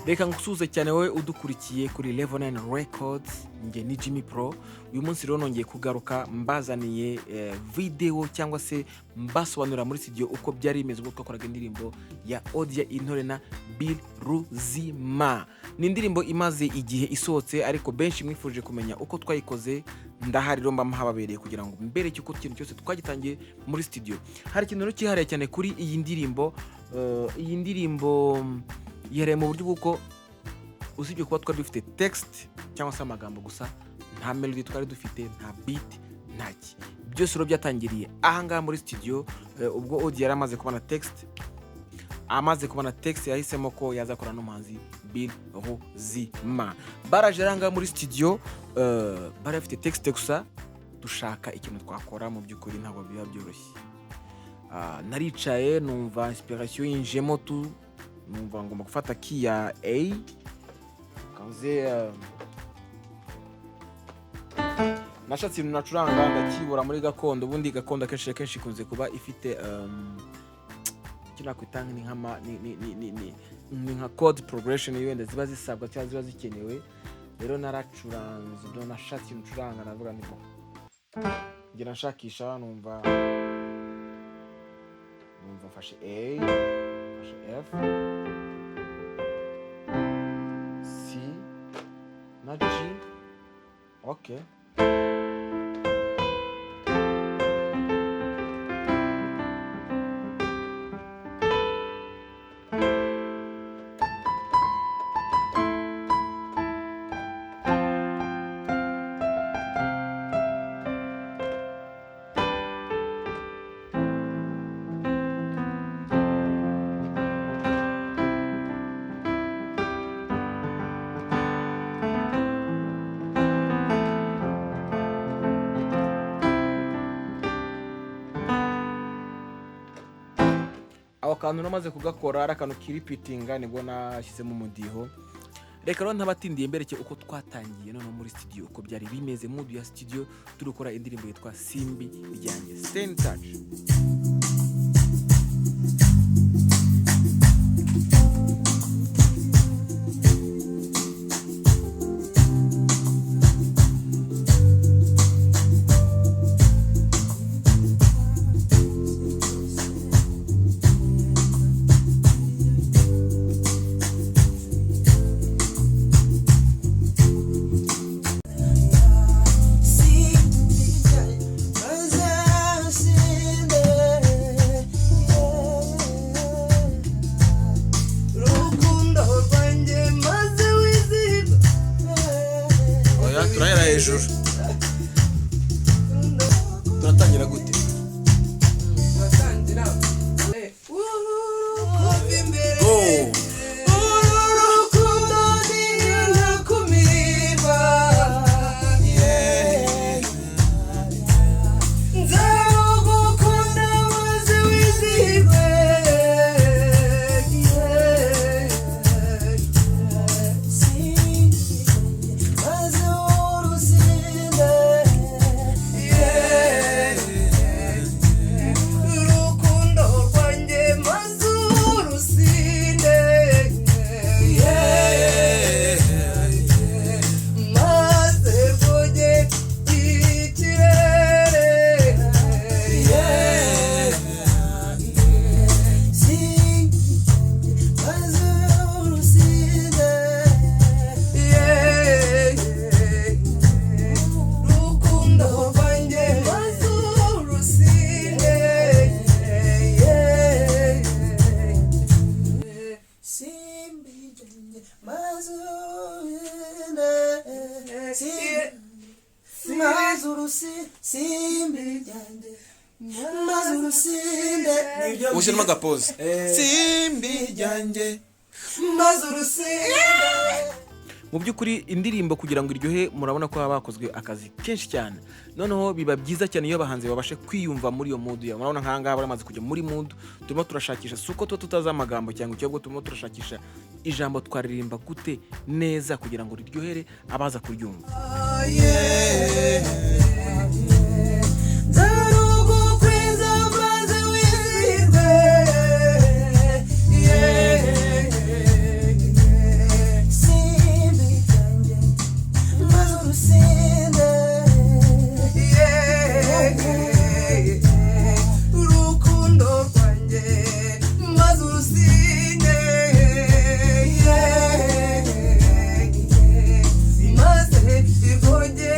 reka ngusuze cyane wowe udukurikiye kuri Level 9 Records. Nge ni Jimmy Pro. Uyu munsi rero nongeye kugaruka mbazaniye video cyangwa se mbasobanura muri studio uko byari bimeze ubwo twakoraga indirimbo ya Odia Intore na Bill Ruzima. Ni indirimbo imaze igihe isohotse ariko benshi mwifuje kumenya uko twayikoze. Ndahari romba mahababereye kugira ngo mbere cyuko ikintu cyose twagitangiye muri studio. Hari ikintu rero kihariye cyane kuri iyi ndirimbo. Iyi ndirimbo yere mu buryo bwuko usibye kuba twari dufite text cyangwa se amagambo gusa, nta melody twari dufite, nta beat, ntaki. Byose rero byatangiriye ahanga muri studio ubwo Odia yari amaze kubona text. Amaze kubona text yahisemo ko yazakora n'umuhanzi Bill Ruzima. Baraje ranga muri studio bari bafite text gusa, dushaka ikintu twakora mu byukuri ntabwo biba byoroshye. Naricaye numva inspiration yinjemo tu, numva ngomba gufata key ya A kanze nashatse ibintu nacuranga ndakibura muri gakondo. Ubundi gakondo kenshi kunze kuba ifite kinakwitanga ni nkama ni nka chord progression yenda ziba zisabwa cyangwa ziba zikenewe. Rero naracuranze do nashatse ncuranga navuga niko ngira nshakisha numva fashe A, fashe F, C na G. Okay. Akantu namaze kugakora ari akantu kiripitinga nibwo nashyizemo umudiho. Reka rero ntabatindiye mbereke uko twatangiye none muri studio uko byari bimeze mood ya studio turukora indirimbo yitwa Simbi Ryanjye. Stay in touch. Turahera hejuru. Turatangira gute? Turatangira. Go. Ushyiramo agapose. Simbi ryanjye mazurusinde. Mu byukuri indirimbo kugira ngo iryohe murabona ko bakozwe akazi kenshi cyane. Noneho biba byiza cyane iyo abahanzi babashe kwiyumva muri iyo mood ya. Murabona nkanga baramaze kujya muri mood. Turimo turashakisha suko tutaza amagambo cyangwa cyangwa turimo turashakisha ijambo twaririmba gute neza kugira ngo riryohere abaza kuryumva. urusinde urukundo rwanjye maze urusinde maze irwoge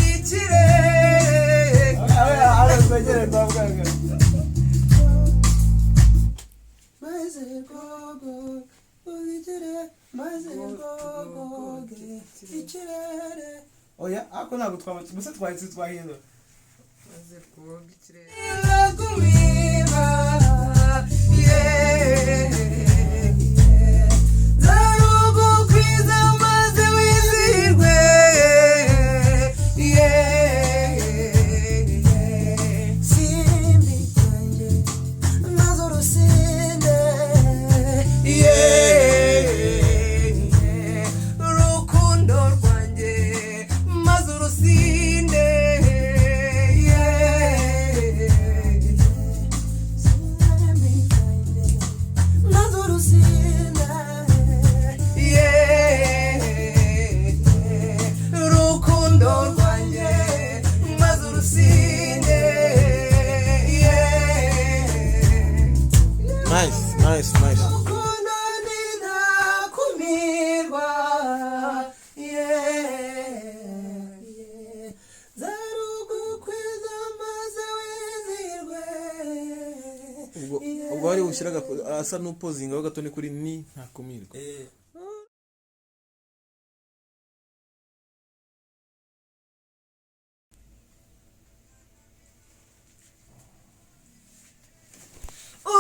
ikirere maze gogo ubigire maze gogoge ikirere oya ako ntabwo twahise twahindura maze gogo ikirere iragumiba zarugukwiza maze wizihirwe simbi cyanjye maze urusinde urukundo rwanjye maze urusinde maze urusinde urukundo rwanjye maze urusinde Nice. urukundo ninakumirwa zarugukwiza maze wizihirwe ubwo wari ushyiraga asa n'upozingaho gato ni kuri ni ntakumirwa.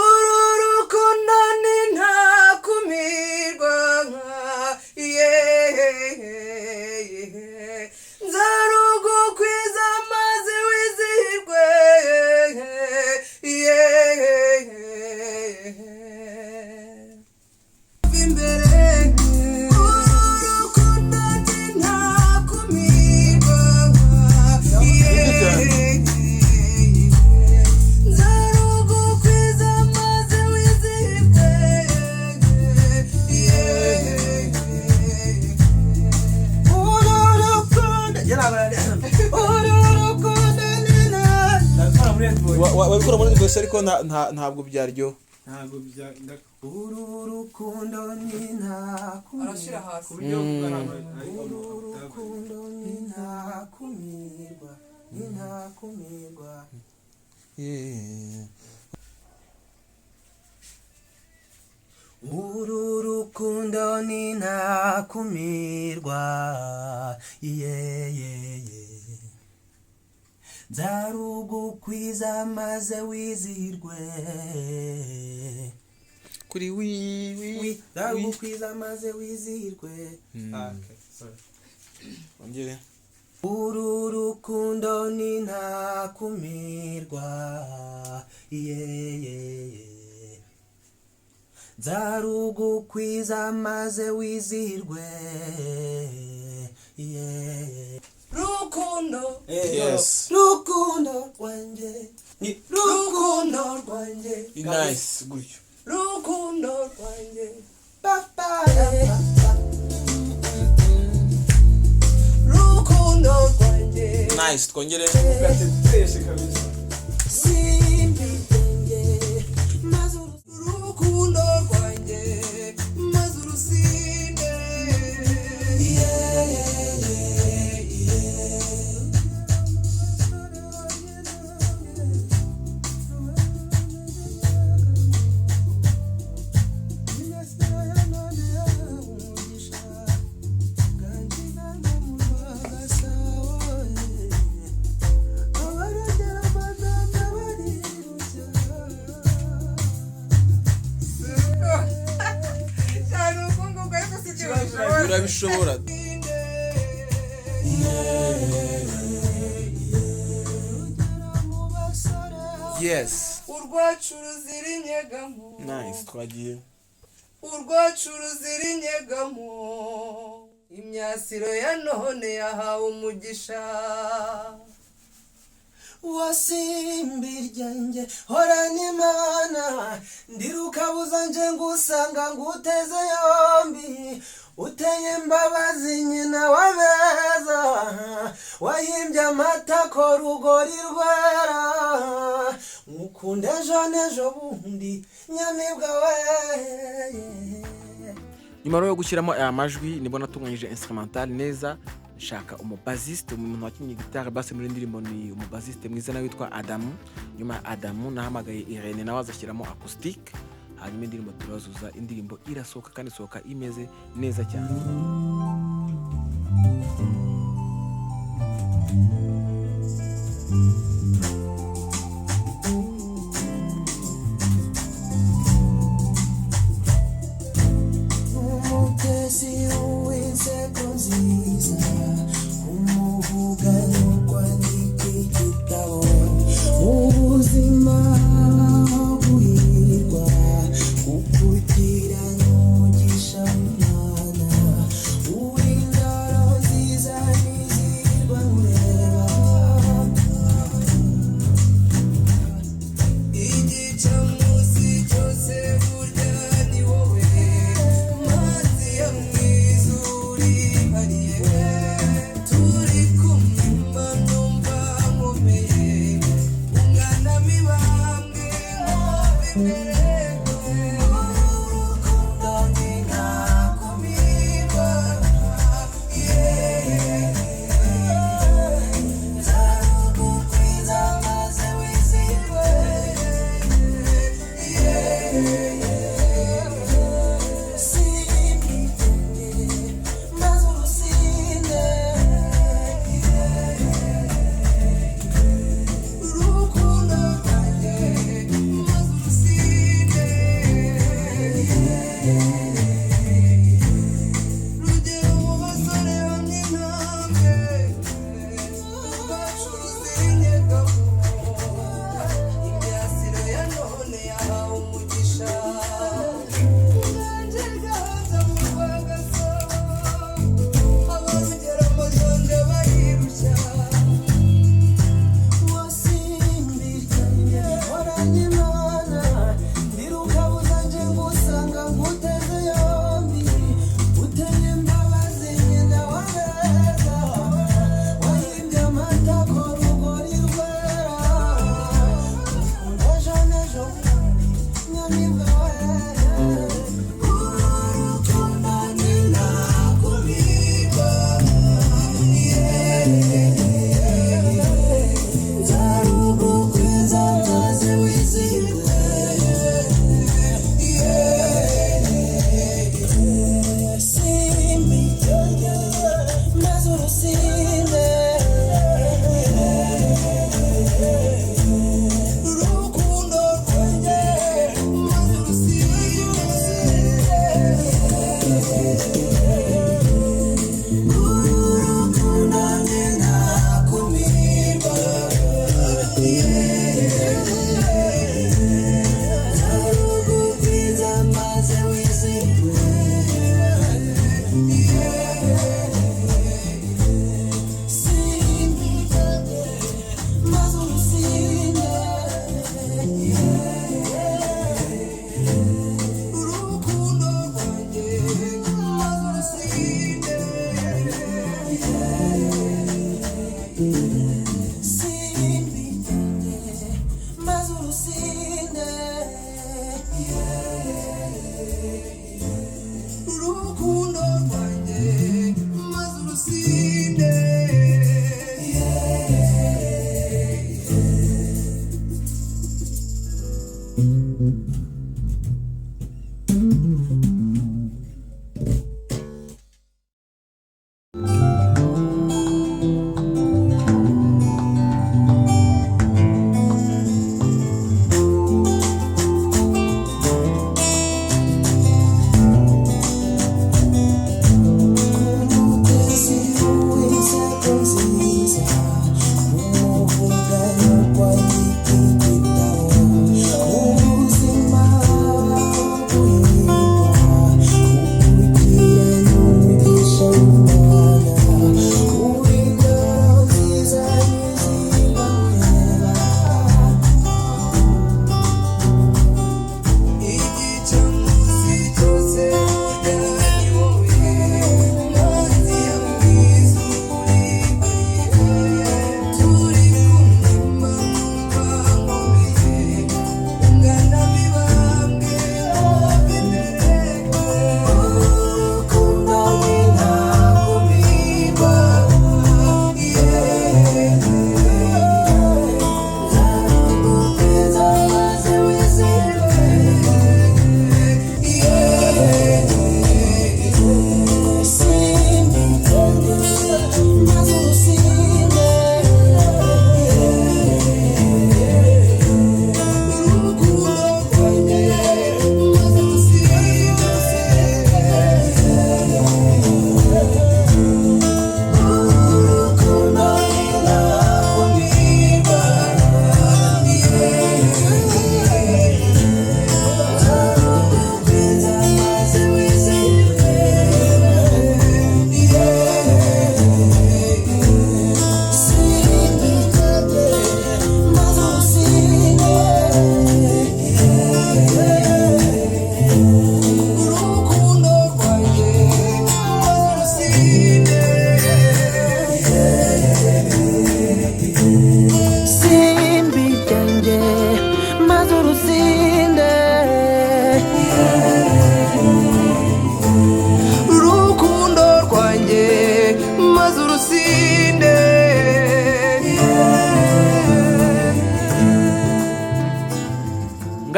uru rukundo ninakumirwa nzarugukwiza maze wizihirwe imbere uru rukundo ninakumirwa nzarugukwiza maze wizihirwe uru rukundo wabikora muri rwose ariko ntabwo byaryoha. uru rukundo arashyira hasi urukundo ninakumirwa uru rukundo ninakumirwa nzarugukwiza maze wizihirwe kuri nzarugukwiza maze wizihirwe ongere uru rukundo ninakumirwa nzarugukwiza maze wizihirwe rukundo rukundo rwanjye rukundo rwanjye nice gutyo rukundo rwanjye rukundo rwanjye nice twongere simbi cyanjye maze urukundo rwanjye maze urusinde urabishobora. Yes. urwacu ruzira inyegamo Nice twagiye. urwacu ruzira inyegamo imyasiro ya none yahawe umugisha wasimbi ryanjye horana imana ndirukabuza nje ngusanga nguteze yombi uteye imbabazi nyina wabeza wahimbye amatako rugori rwera nkukunda ejo n'ejo bundi nyamibwa we. nyuma rero yo gushyiramo aya majwi nibwo natunganyije instrumental neza, nshaka umubasiste, umuntu wakinnye gitari basse muri ndirimbo ni umubasiste mwiza nawe witwa Adamu. nyuma ya Adamu nahamagaye Irene nawe azashyiramo acoustic, hanyuma indirimbo turazuza, indirimbo irasohoka kandi isohoka imeze neza cyane.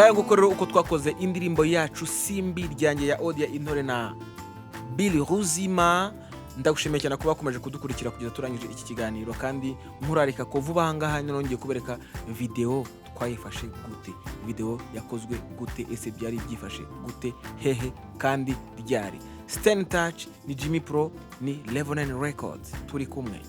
ngaho gukorera uko twakoze indirimbo yacu Simbi ryanjye ya Odia Intore na Billy Ruzima. Ndagushimiye cyane kuba bakomeje kudukurikira kugeza turangije iki kiganiro, kandi nkurarika ko vuba ahangaha nongeye kubereka video twayifashe gute, video yakozwe gute, ese byari byifashe gute, hehe kandi ryari. Stay in touch. Ni Jimmy Pro, ni Level 9 Records, turi kumwe.